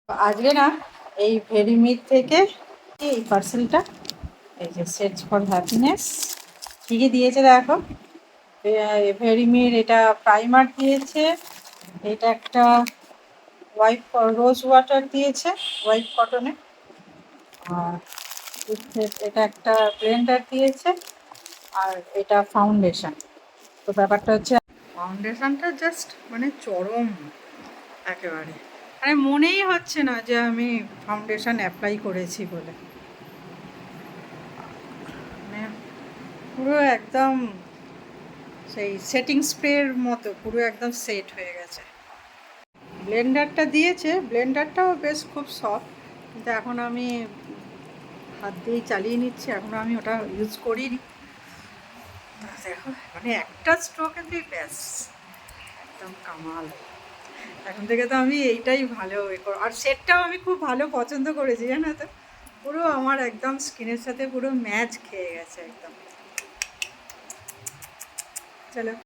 আজকে না এই ভেরিমির থেকে এই পার্সেলটা, এই যে সেটস ফর হ্যাপিনেস কী কী দিয়েছে দেখো। ভেরিমির এটা প্রাইমার দিয়েছে, এটা একটা হোয়াইট রোজ ওয়াটার দিয়েছে হোয়াইট কটনে, আর এটা একটা ব্লেন্ডার দিয়েছে, আর এটা ফাউন্ডেশন। তো ব্যাপারটা হচ্ছে ফাউন্ডেশনটা জাস্ট মানে চরম একেবারে, মানে মনেই হচ্ছে না যে আমি ফাউন্ডেশন অ্যাপ্লাই করেছি বলে। মানে পুরো একদম সেই সেটিং স্প্রের মতো পুরো একদম সেট হয়ে গেছে। ব্লেন্ডারটা দিয়েছে, ব্লেন্ডারটাও বেশ খুব সফট, কিন্তু এখন আমি হাত দিয়েই চালিয়ে নিচ্ছি, এখনও আমি ওটা ইউজ করিনি। দেখো মানে একটা স্ট্রোকে তুই ব্যাস একদম কামাল। এখন থেকে তো আমি এইটাই ভালো করো, আর সেটটাও আমি খুব ভালো পছন্দ করেছি জানো তো, পুরো আমার একদম স্কিনের সাথে পুরো ম্যাচ খেয়ে গেছে একদম। চলো।